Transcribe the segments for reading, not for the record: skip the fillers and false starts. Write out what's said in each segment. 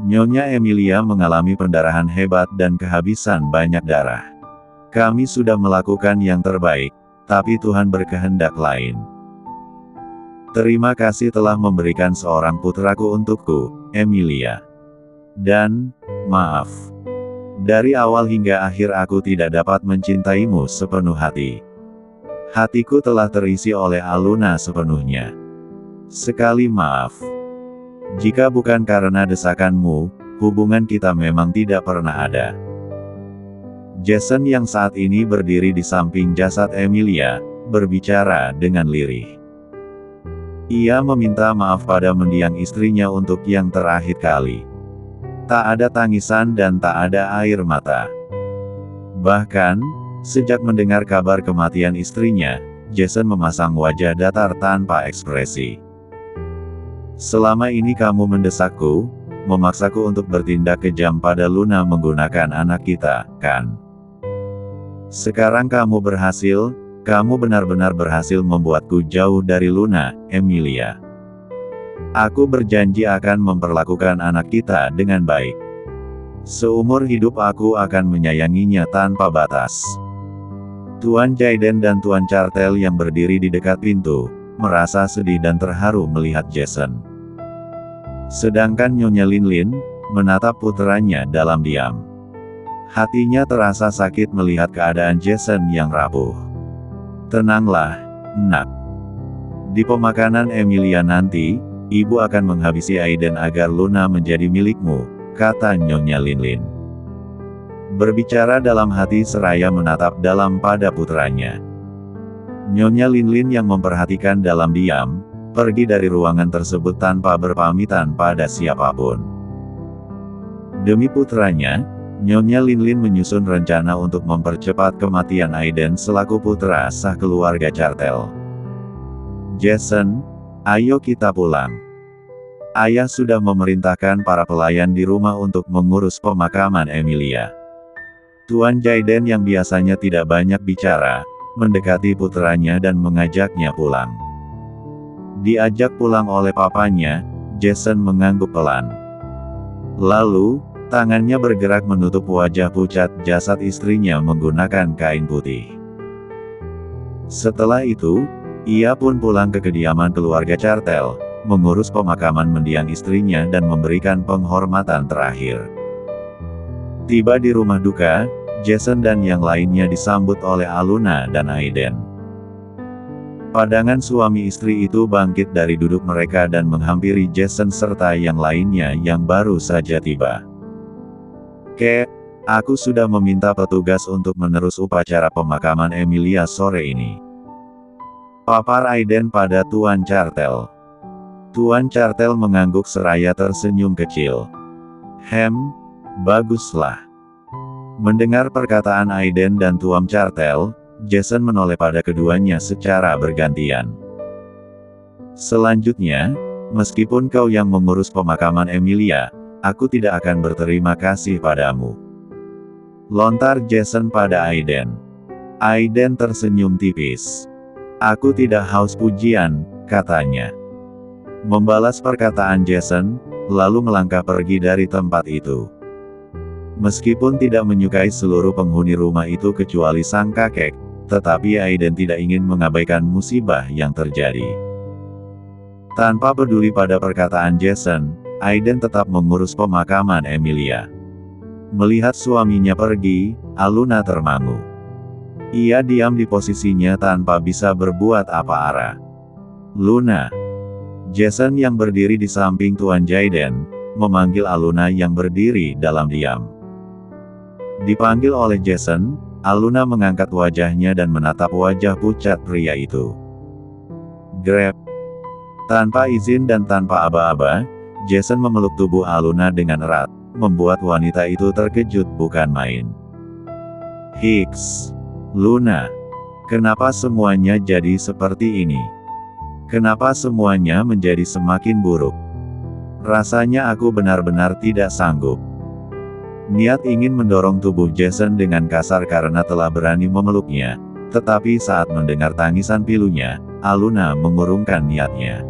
Nyonya Emilia mengalami pendarahan hebat dan kehabisan banyak darah. Kami sudah melakukan yang terbaik, tapi Tuhan berkehendak lain. Terima kasih telah memberikan seorang putraku untukku, Emilia. Dan, maaf. Dari awal hingga akhir aku tidak dapat mencintaimu sepenuh hati. Hatiku telah terisi oleh Aluna sepenuhnya. Sekali maaf. Jika bukan karena desakanmu, hubungan kita memang tidak pernah ada. Jason yang saat ini berdiri di samping jasad Emilia, berbicara dengan lirih. Ia meminta maaf pada mendiang istrinya untuk yang terakhir kali. Tak ada tangisan dan tak ada air mata. Bahkan, sejak mendengar kabar kematian istrinya, Jason memasang wajah datar tanpa ekspresi. Selama ini kamu mendesakku, memaksaku untuk bertindak kejam pada Luna menggunakan anak kita, kan? Sekarang kamu berhasil, kamu benar-benar berhasil membuatku jauh dari Luna, Emilia. Aku berjanji akan memperlakukan anak kita dengan baik. Seumur hidup aku akan menyayanginya tanpa batas. Tuan Jaiden dan Tuan Chartel yang berdiri di dekat pintu, merasa sedih dan terharu melihat Jason. Sedangkan Nyonya Linlin, menatap puteranya dalam diam. Hatinya terasa sakit melihat keadaan Jason yang rapuh. Tenanglah, nak. Di pemakanan Emilia nanti, ibu akan menghabisi Aiden agar Luna menjadi milikmu, kata Nyonya Linlin. Berbicara dalam hati seraya menatap dalam pada putranya. Nyonya Linlin yang memperhatikan dalam diam, pergi dari ruangan tersebut tanpa berpamitan pada siapapun. Demi putranya, Nyonya Linlin menyusun rencana untuk mempercepat kematian Aiden selaku putra sah keluarga Chartel. Jason, ayo kita pulang. Ayah sudah memerintahkan para pelayan di rumah untuk mengurus pemakaman Emilia. Tuan Jaiden yang biasanya tidak banyak bicara, mendekati putranya dan mengajaknya pulang. Diajak pulang oleh papanya, Jason mengangguk pelan. Lalu, tangannya bergerak menutup wajah pucat jasad istrinya menggunakan kain putih. Setelah itu, ia pun pulang ke kediaman keluarga Chartel, mengurus pemakaman mendiang istrinya dan memberikan penghormatan terakhir. Tiba di rumah duka, Jason dan yang lainnya disambut oleh Aluna dan Aiden. Padangan suami istri itu bangkit dari duduk mereka dan menghampiri Jason serta yang lainnya yang baru saja tiba. Kek, aku sudah meminta petugas untuk menerus upacara pemakaman Emilia sore ini. Papar Aiden pada Tuan Chartel. Tuan Chartel mengangguk seraya tersenyum kecil. Baguslah. Mendengar perkataan Aiden dan Tuan Chartel, Jason menoleh pada keduanya secara bergantian. Selanjutnya, meskipun kau yang mengurus pemakaman Emilia, aku tidak akan berterima kasih padamu. Lontar Jason pada Aiden. Aiden tersenyum tipis. Aku tidak haus pujian, katanya. Membalas perkataan Jason, lalu melangkah pergi dari tempat itu. Meskipun tidak menyukai seluruh penghuni rumah itu kecuali sang kakek, tetapi Aiden tidak ingin mengabaikan musibah yang terjadi. Tanpa peduli pada perkataan Jason, Aiden tetap mengurus pemakaman Emilia. Melihat suaminya pergi, Aluna termangu. Ia diam di posisinya tanpa bisa berbuat apa-apa. Luna. Jason yang berdiri di samping Tuan Jaiden, memanggil Aluna yang berdiri dalam diam. Dipanggil oleh Jason, Aluna mengangkat wajahnya dan menatap wajah pucat pria itu. Grab. Tanpa izin dan tanpa aba-aba, Jason memeluk tubuh Aluna dengan erat, membuat wanita itu terkejut bukan main. Hicks. Luna. Kenapa semuanya jadi seperti ini? Kenapa semuanya menjadi semakin buruk? Rasanya aku benar-benar tidak sanggup. Niat ingin mendorong tubuh Jason dengan kasar karena telah berani memeluknya, tetapi saat mendengar tangisan pilunya, Aluna mengurungkan niatnya.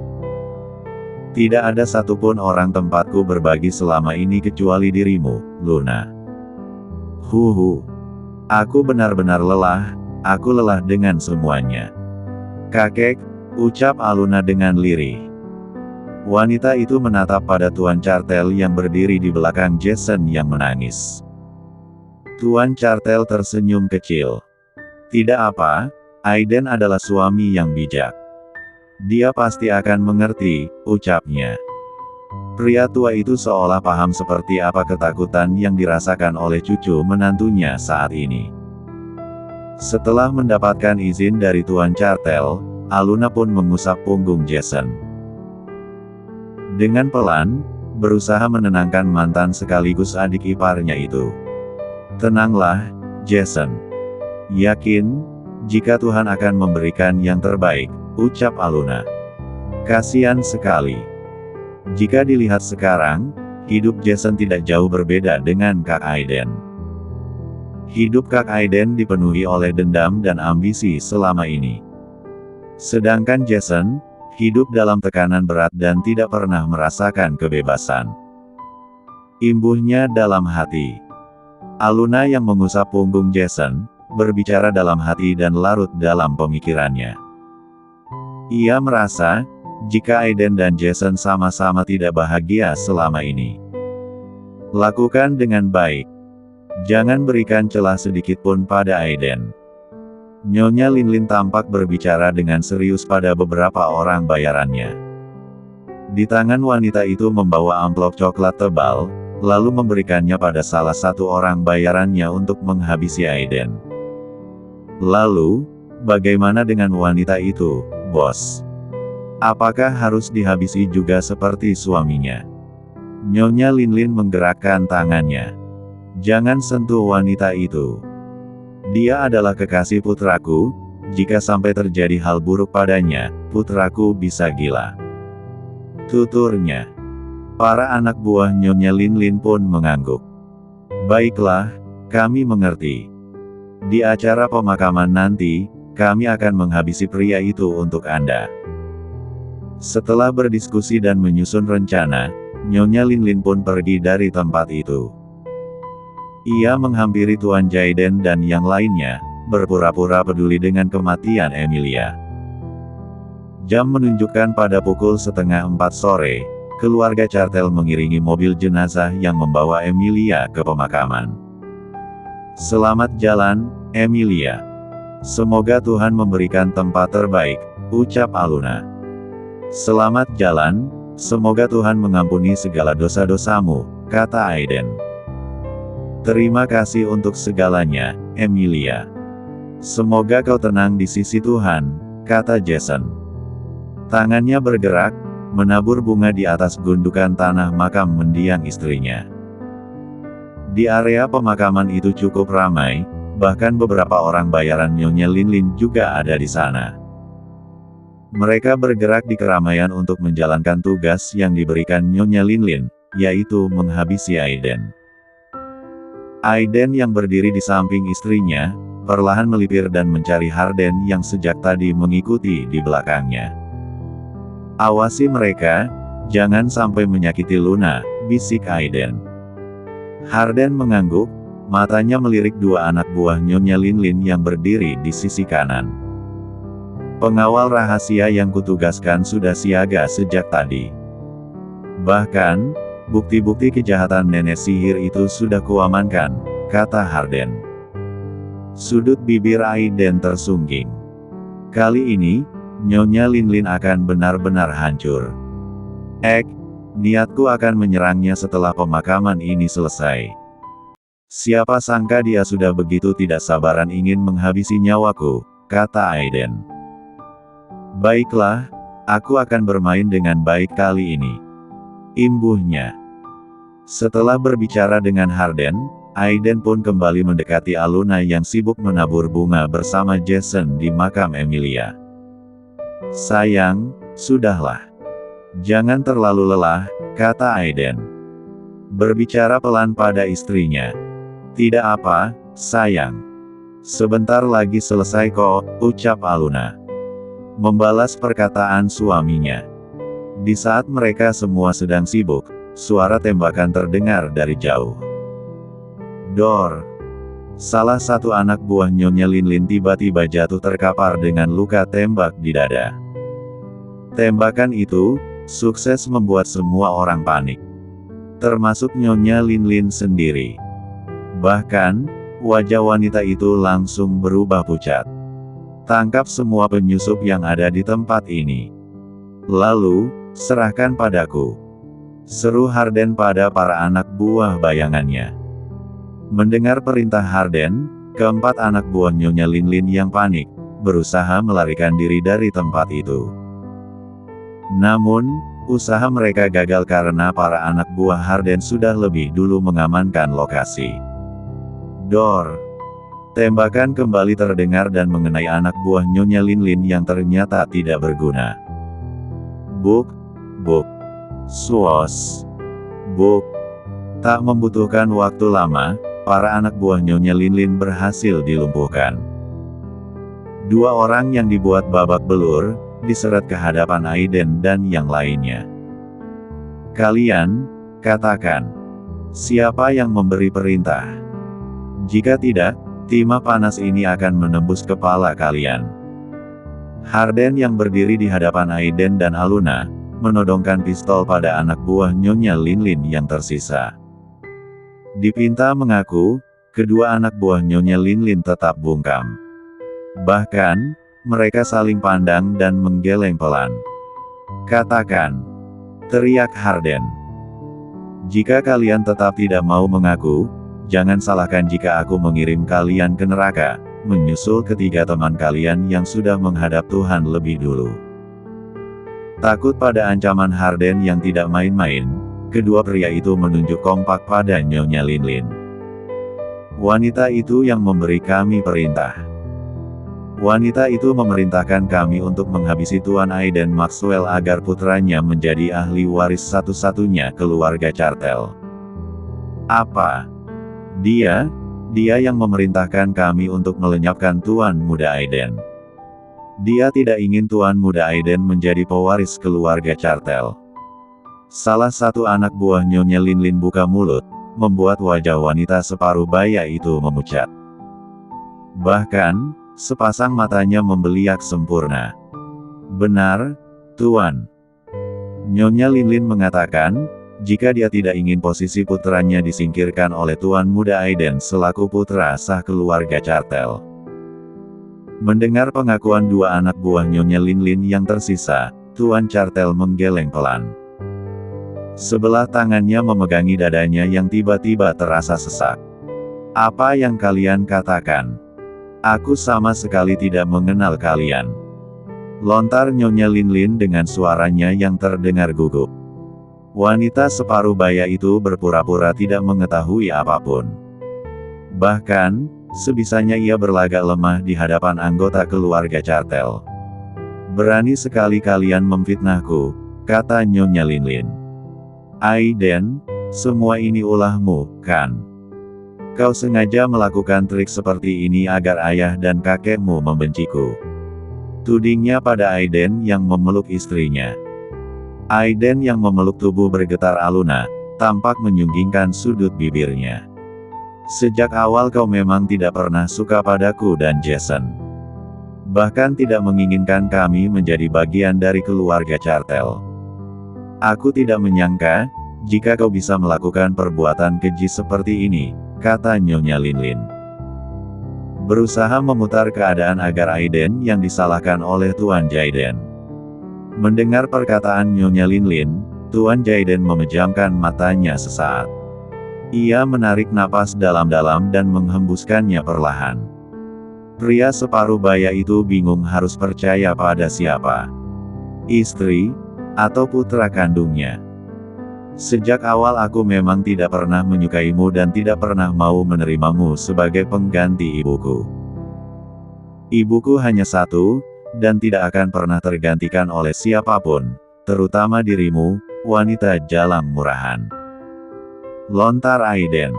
Tidak ada satupun orang tempatku berbagi selama ini kecuali dirimu, Luna. Huhu. Aku benar-benar lelah, aku lelah dengan semuanya. Kakek, ucap Aluna dengan lirih. Wanita itu menatap pada Tuan Cartel yang berdiri di belakang Jason yang menangis. Tuan Cartel tersenyum kecil. Tidak apa, Aiden adalah suami yang bijak. Dia pasti akan mengerti, ucapnya. Pria tua itu seolah paham seperti apa ketakutan yang dirasakan oleh cucu menantunya saat ini. Setelah mendapatkan izin dari Tuan Cartel, Aluna pun mengusap punggung Jason. Dengan pelan, berusaha menenangkan mantan sekaligus adik iparnya itu. Tenanglah, Jason. Yakin, jika Tuhan akan memberikan yang terbaik, ucap Aluna. Kasian sekali. Jika dilihat sekarang, hidup Jason tidak jauh berbeda dengan Kak Aiden. Hidup Kak Aiden dipenuhi oleh dendam dan ambisi selama ini. Sedangkan Jason, hidup dalam tekanan berat dan tidak pernah merasakan kebebasan. Imbuhnya dalam hati. Aluna yang mengusap punggung Jason, berbicara dalam hati dan larut dalam pemikirannya. Ia merasa, jika Aiden dan Jason sama-sama tidak bahagia selama ini. Lakukan dengan baik. Jangan berikan celah sedikit pun pada Aiden. Nyonya Linlin tampak berbicara dengan serius pada beberapa orang bayarannya. Di tangan wanita itu membawa amplop coklat tebal, lalu memberikannya pada salah satu orang bayarannya untuk menghabisi Aiden. Lalu, bagaimana dengan wanita itu, bos? Apakah harus dihabisi juga seperti suaminya? Nyonya Linlin menggerakkan tangannya. Jangan sentuh wanita itu. Dia adalah kekasih putraku, jika sampai terjadi hal buruk padanya, putraku bisa gila. Tuturnya. Para anak buah Nyonya Linlin pun mengangguk. Baiklah, kami mengerti. Di acara pemakaman nanti, kami akan menghabisi pria itu untuk Anda. Setelah berdiskusi dan menyusun rencana, Nyonya Linlin pun pergi dari tempat itu. Ia menghampiri Tuan Jaiden dan yang lainnya, berpura-pura peduli dengan kematian Emilia. Jam menunjukkan pada pukul 3:30 sore, keluarga Cartel mengiringi mobil jenazah yang membawa Emilia ke pemakaman. Selamat jalan, Emilia. Semoga Tuhan memberikan tempat terbaik, ucap Aluna. Selamat jalan, semoga Tuhan mengampuni segala dosa-dosamu, kata Aiden. Terima kasih untuk segalanya, Emilia. Semoga kau tenang di sisi Tuhan, kata Jason. Tangannya bergerak, menabur bunga di atas gundukan tanah makam mendiang istrinya. Di area pemakaman itu cukup ramai, bahkan beberapa orang bayaran Nyonya Linlin juga ada di sana. Mereka bergerak di keramaian untuk menjalankan tugas yang diberikan Nyonya Linlin, yaitu menghabisi Aiden. Aiden yang berdiri di samping istrinya, perlahan melipir dan mencari Harden yang sejak tadi mengikuti di belakangnya. Awasi mereka, jangan sampai menyakiti Luna, bisik Aiden. Harden mengangguk, matanya melirik dua anak buah Nyonya Linlin yang berdiri di sisi kanan. Pengawal rahasia yang kutugaskan sudah siaga sejak tadi. Bahkan, bukti-bukti kejahatan nenek sihir itu sudah kuamankan, kata Harden. Sudut bibir Aiden tersungging. Kali ini, Nyonya Linlin akan benar-benar hancur. Niatku akan menyerangnya setelah pemakaman ini selesai. Siapa sangka dia sudah begitu tidak sabaran ingin menghabisi nyawaku, kata Aiden. Baiklah, aku akan bermain dengan baik kali ini. Imbuhnya. Setelah berbicara dengan Harden, Aiden pun kembali mendekati Aluna yang sibuk menabur bunga bersama Jason di makam Emilia. Sayang, sudahlah. Jangan terlalu lelah, kata Aiden. Berbicara pelan pada istrinya. Tidak apa, sayang. Sebentar lagi selesai kok, ucap Aluna. Membalas perkataan suaminya. Di saat mereka semua sedang sibuk, suara tembakan terdengar dari jauh. Dor! Salah satu anak buah Nyonya Linlin tiba-tiba jatuh terkapar dengan luka tembak di dada. Tembakan itu sukses membuat semua orang panik, termasuk Nyonya Linlin sendiri. Bahkan, wajah wanita itu langsung berubah pucat. Tangkap semua penyusup yang ada di tempat ini. Lalu, serahkan padaku. Seru Harden pada para anak buah bayangannya. Mendengar perintah Harden, keempat anak buah Nyonya Linlin yang panik, berusaha melarikan diri dari tempat itu. Namun, usaha mereka gagal karena para anak buah Harden sudah lebih dulu mengamankan lokasi. Dor! Tembakan kembali terdengar dan mengenai anak buah Nyonya Linlin yang ternyata tidak berguna. Buk, buk, swos, buk. Tak membutuhkan waktu lama, para anak buah Nyonya Linlin berhasil dilumpuhkan. Dua orang yang dibuat babak belur, diseret ke hadapan Aiden dan yang lainnya. Kalian, katakan, siapa yang memberi perintah? Jika tidak, timah panas ini akan menembus kepala kalian. Harden yang berdiri di hadapan Aiden dan Aluna, menodongkan pistol pada anak buah Nyonya Linlin yang tersisa. Dipinta mengaku, kedua anak buah Nyonya Linlin tetap bungkam. Bahkan, mereka saling pandang dan menggeleng pelan. Katakan, teriak Harden. Jika kalian tetap tidak mau mengaku, jangan salahkan jika aku mengirim kalian ke neraka, menyusul ketiga teman kalian yang sudah menghadap Tuhan lebih dulu. Takut pada ancaman Harden yang tidak main-main, kedua pria itu menunjuk kompak pada Nyonya Linlin. Wanita itu yang memberi kami perintah. Wanita itu memerintahkan kami untuk menghabisi Tuan Aiden Maxwell agar putranya menjadi ahli waris satu-satunya keluarga Cartel. Apa? Dia yang memerintahkan kami untuk melenyapkan Tuan Muda Aiden. Dia tidak ingin Tuan Muda Aiden menjadi pewaris keluarga Cartel. Salah satu anak buah Nyonya Linlin buka mulut, membuat wajah wanita separuh baya itu memucat. Bahkan, sepasang matanya membeliak sempurna. Benar, Tuan. Nyonya Linlin mengatakan, jika dia tidak ingin posisi putranya disingkirkan oleh Tuan Muda Aiden selaku putra sah keluarga Cartel. Mendengar pengakuan dua anak buah Nyonya Linlin yang tersisa, Tuan Cartel menggeleng pelan. Sebelah tangannya memegangi dadanya yang tiba-tiba terasa sesak. Apa yang kalian katakan? Aku sama sekali tidak mengenal kalian. Lontar Nyonya Linlin dengan suaranya yang terdengar gugup. Wanita separuh baya itu berpura-pura tidak mengetahui apapun. Bahkan, sebisanya ia berlagak lemah di hadapan anggota keluarga Cartel. Berani sekali kalian memfitnahku, kata Nyonya Linlin. Aiden, semua ini ulahmu, kan? Kau sengaja melakukan trik seperti ini agar ayah dan kakekmu membenciku. Tudingnya pada Aiden yang memeluk istrinya. Aiden yang memeluk tubuh bergetar Aluna, tampak menyunggingkan sudut bibirnya. Sejak awal kau memang tidak pernah suka padaku dan Jason. Bahkan tidak menginginkan kami menjadi bagian dari keluarga Cartel. Aku tidak menyangka, jika kau bisa melakukan perbuatan keji seperti ini, kata Nyonya Linlin. Berusaha memutar keadaan agar Aiden yang disalahkan oleh Tuan Jaiden. Mendengar perkataan Nyonya Linlin, Tuan Jaiden memejamkan matanya sesaat. Ia menarik napas dalam-dalam dan menghembuskannya perlahan. Pria separuh baya itu bingung harus percaya pada siapa. Istri, atau putra kandungnya. Sejak awal aku memang tidak pernah menyukaimu dan tidak pernah mau menerimamu sebagai pengganti ibuku. Ibuku hanya satu, dan tidak akan pernah tergantikan oleh siapapun, terutama dirimu, wanita jalang murahan. Lontar Aiden.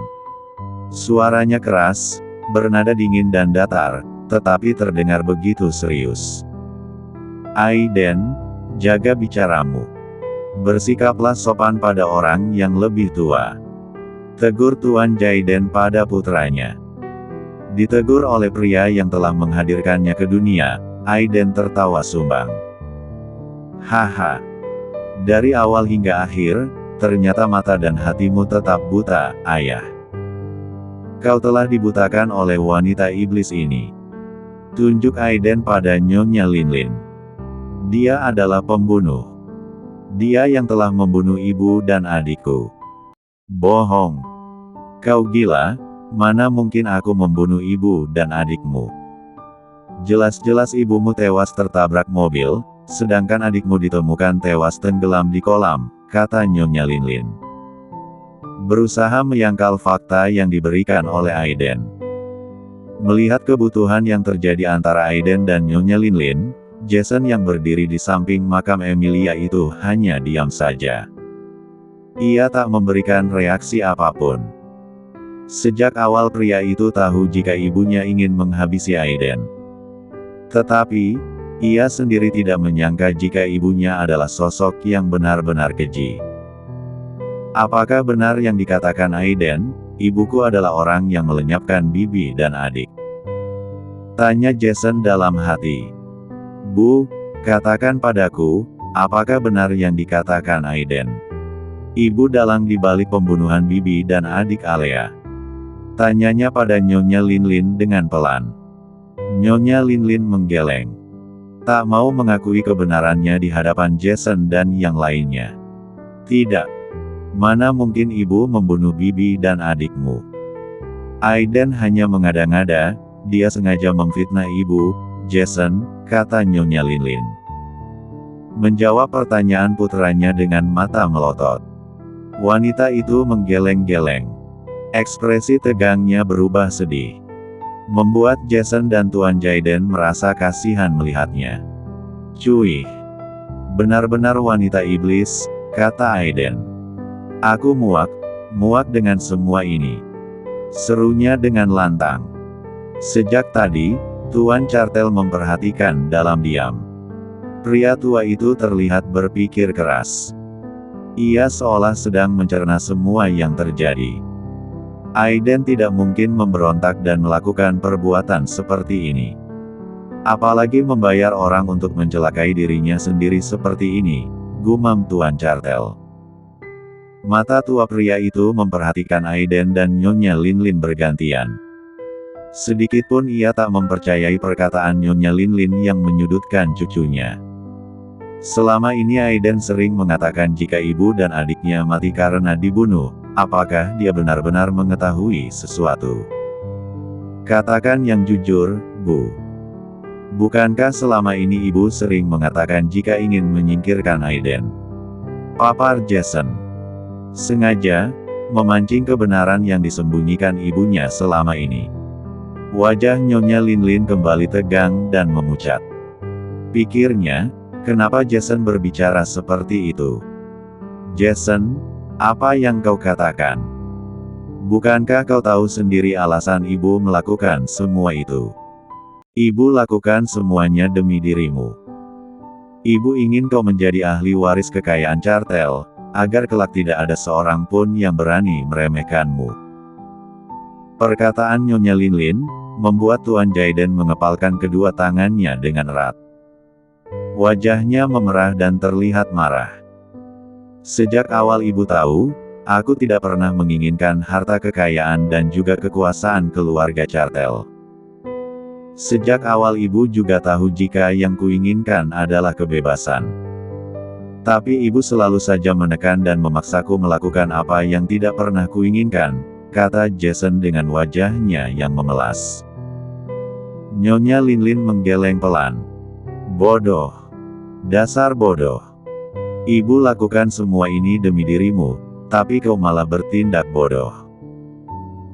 Suaranya keras, bernada dingin dan datar, tetapi terdengar begitu serius. Aiden, jaga bicaramu. Bersikaplah sopan pada orang yang lebih tua. Tegur Tuan Jaiden pada putranya. Ditegur oleh pria yang telah menghadirkannya ke dunia, Aiden tertawa sumbang. Haha. Dari awal hingga akhir, ternyata mata dan hatimu tetap buta, ayah. Kau telah dibutakan oleh wanita iblis ini. Tunjuk Aiden pada Nyonya Linlin. Dia adalah pembunuh. Dia yang telah membunuh ibu dan adikku. Bohong. Kau gila, mana mungkin aku membunuh ibu dan adikmu. Jelas-jelas ibumu tewas tertabrak mobil, sedangkan adikmu ditemukan tewas tenggelam di kolam, kata Nyonya Linlin. Berusaha menyangkal fakta yang diberikan oleh Aiden. Melihat kebutuhan yang terjadi antara Aiden dan Nyonya Linlin, Jason yang berdiri di samping makam Emilia itu hanya diam saja. Ia tak memberikan reaksi apapun. Sejak awal pria itu tahu jika ibunya ingin menghabisi Aiden. Tetapi, ia sendiri tidak menyangka jika ibunya adalah sosok yang benar-benar keji. Apakah benar yang dikatakan Aiden, ibuku adalah orang yang melenyapkan bibi dan adik? Tanya Jason dalam hati. Bu, katakan padaku, apakah benar yang dikatakan Aiden? Ibu dalang di balik pembunuhan bibi dan adik Alea. Tanyanya pada Nyonya Linlin dengan pelan. Nyonya Linlin menggeleng. Tak mau mengakui kebenarannya di hadapan Jason dan yang lainnya. Tidak. Mana mungkin ibu membunuh bibi dan adikmu? Aiden hanya mengada-ngada, dia sengaja memfitnah ibu, Jason, kata Nyonya Linlin. Menjawab pertanyaan putranya dengan mata melotot. Wanita itu menggeleng-geleng. Ekspresi tegangnya berubah sedih. Membuat Jason dan Tuan Jaiden merasa kasihan melihatnya. Cuy. Benar-benar wanita iblis, kata Aiden. Aku muak dengan semua ini. Serunya dengan lantang. Sejak tadi, Tuan Cartel memperhatikan dalam diam. Pria tua itu terlihat berpikir keras. Ia seolah sedang mencerna semua yang terjadi. Aiden tidak mungkin memberontak dan melakukan perbuatan seperti ini. Apalagi membayar orang untuk mencelakai dirinya sendiri seperti ini, gumam Tuan Cartel. Mata tua pria itu memperhatikan Aiden dan Nyonya Linlin bergantian. Sedikitpun ia tak mempercayai perkataan Nyonya Linlin yang menyudutkan cucunya. Selama ini Aiden sering mengatakan jika ibu dan adiknya mati karena dibunuh, apakah dia benar-benar mengetahui sesuatu? Katakan yang jujur, Bu. Bukankah selama ini ibu sering mengatakan jika ingin menyingkirkan Aiden? Papar Jason. Sengaja, memancing kebenaran yang disembunyikan ibunya selama ini. Wajah Nyonya Linlin kembali tegang dan memucat. Pikirnya, kenapa Jason berbicara seperti itu? Jason, apa yang kau katakan? Bukankah kau tahu sendiri alasan ibu melakukan semua itu? Ibu lakukan semuanya demi dirimu. Ibu ingin kau menjadi ahli waris kekayaan Cartel, agar kelak tidak ada seorang pun yang berani meremehkanmu. Perkataan Nyonya Linlin membuat Tuan Jaiden mengepalkan kedua tangannya dengan erat. Wajahnya memerah dan terlihat marah. Sejak awal ibu tahu, aku tidak pernah menginginkan harta kekayaan dan juga kekuasaan keluarga Cartel. Sejak awal ibu juga tahu jika yang kuinginkan adalah kebebasan. Tapi ibu selalu saja menekan dan memaksaku melakukan apa yang tidak pernah kuinginkan, kata Jason dengan wajahnya yang memelas. Nyonya Linlin menggeleng pelan. Bodoh. Dasar bodoh. Ibu lakukan semua ini demi dirimu, tapi kau malah bertindak bodoh.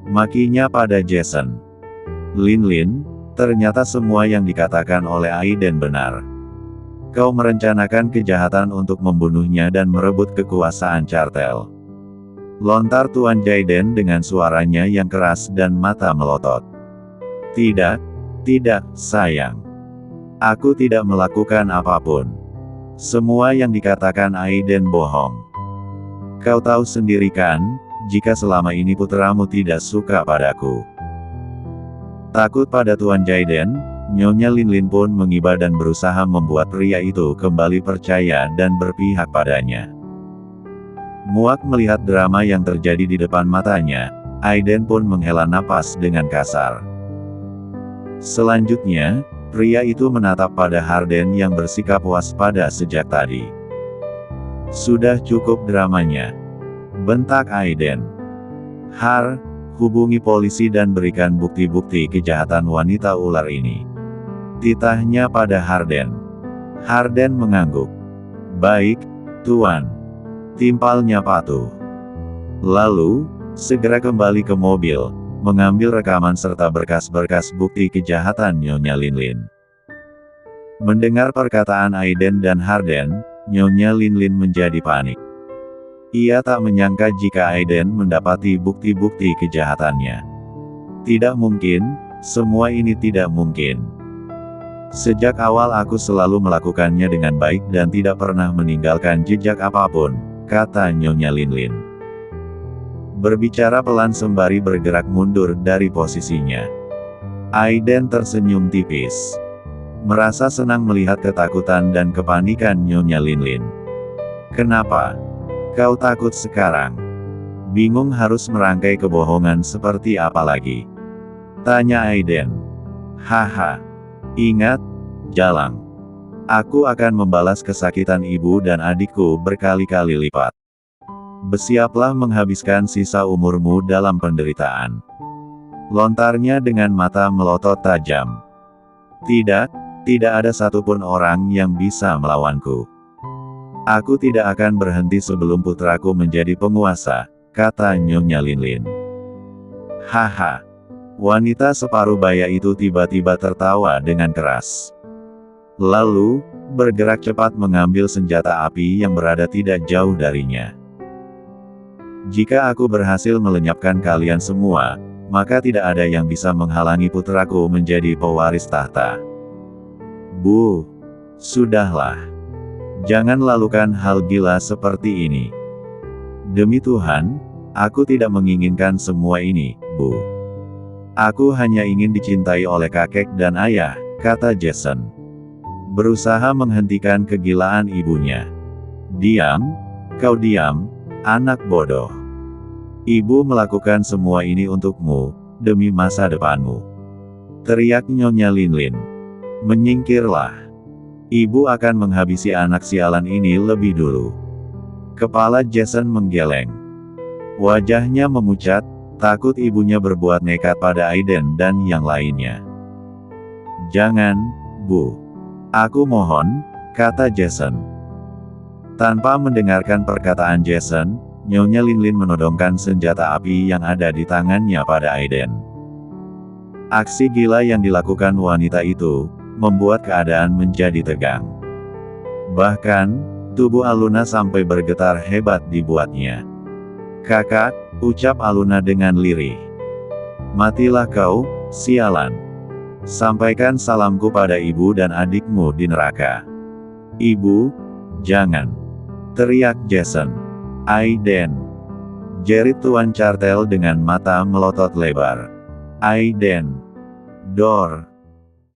Makinya pada Jason. Linlin, ternyata semua yang dikatakan oleh Aiden benar. Kau merencanakan kejahatan untuk membunuhnya dan merebut kekuasaan Cartel. Lontar Tuan Jaiden dengan suaranya yang keras dan mata melotot. Tidak, sayang. Aku tidak melakukan apapun. Semua yang dikatakan Aiden bohong. Kau tahu sendiri kan, jika selama ini putramu tidak suka padaku. Takut pada Tuan Jaiden, Nyonya Linlin pun mengiba dan berusaha membuat pria itu kembali percaya dan berpihak padanya. Muak melihat drama yang terjadi di depan matanya, Aiden pun menghela napas dengan kasar. Selanjutnya, pria itu menatap pada Harden yang bersikap waspada sejak tadi. Sudah cukup dramanya, bentak Aiden. Har, hubungi polisi dan berikan bukti-bukti kejahatan wanita ular ini. Titahnya pada Harden. Harden mengangguk. Baik, Tuan. Timpalnya patuh. Lalu, segera kembali ke mobil, mengambil rekaman serta berkas-berkas bukti kejahatan Nyonya Linlin. Mendengar perkataan Aiden dan Harden, Nyonya Linlin menjadi panik. Ia tak menyangka jika Aiden mendapati bukti-bukti kejahatannya. Tidak mungkin, semua ini tidak mungkin. Sejak awal aku selalu melakukannya dengan baik dan tidak pernah meninggalkan jejak apapun, kata Nyonya Linlin. Berbicara pelan sembari bergerak mundur dari posisinya. Aiden tersenyum tipis. Merasa senang melihat ketakutan dan kepanikan Nyonya Linlin. Kenapa? Kau takut sekarang? Bingung harus merangkai kebohongan seperti apa lagi? Tanya Aiden. Haha. Ingat, Jalang. Aku akan membalas kesakitan ibu dan adikku berkali-kali lipat. Bersiaplah menghabiskan sisa umurmu dalam penderitaan. Lontarnya dengan mata melotot tajam. Tidak ada satupun orang yang bisa melawanku. Aku tidak akan berhenti sebelum putraku menjadi penguasa, kata Nyonya Linlin. Haha. Wanita separuh baya itu tiba-tiba tertawa dengan keras. Lalu, bergerak cepat mengambil senjata api yang berada tidak jauh darinya. Jika aku berhasil melenyapkan kalian semua, maka tidak ada yang bisa menghalangi putraku menjadi pewaris tahta. Bu, sudahlah. Jangan lakukan hal gila seperti ini. Demi Tuhan, aku tidak menginginkan semua ini, Bu. Aku hanya ingin dicintai oleh kakek dan ayah, kata Jason. Berusaha menghentikan kegilaan ibunya. Diam, kau diam, anak bodoh. Ibu melakukan semua ini untukmu, demi masa depanmu. Teriak Nyonya Linlin. Menyingkirlah. Ibu akan menghabisi anak sialan ini lebih dulu. Kepala Jason menggeleng. Wajahnya memucat, takut ibunya berbuat nekat pada Aiden dan yang lainnya. Jangan, Bu. Aku mohon, kata Jason. Tanpa mendengarkan perkataan Jason, Nyonya Linlin menodongkan senjata api yang ada di tangannya pada Aiden. Aksi gila yang dilakukan wanita itu, membuat keadaan menjadi tegang. Bahkan, tubuh Aluna sampai bergetar hebat dibuatnya. Kakak, ucap Aluna dengan lirih. Matilah kau, sialan. Sampaikan salamku pada ibu dan adikmu di neraka. Ibu, jangan. Teriak Jason. Aiden. Jerit Tuan Cartel dengan mata melotot lebar. Aiden. Dor.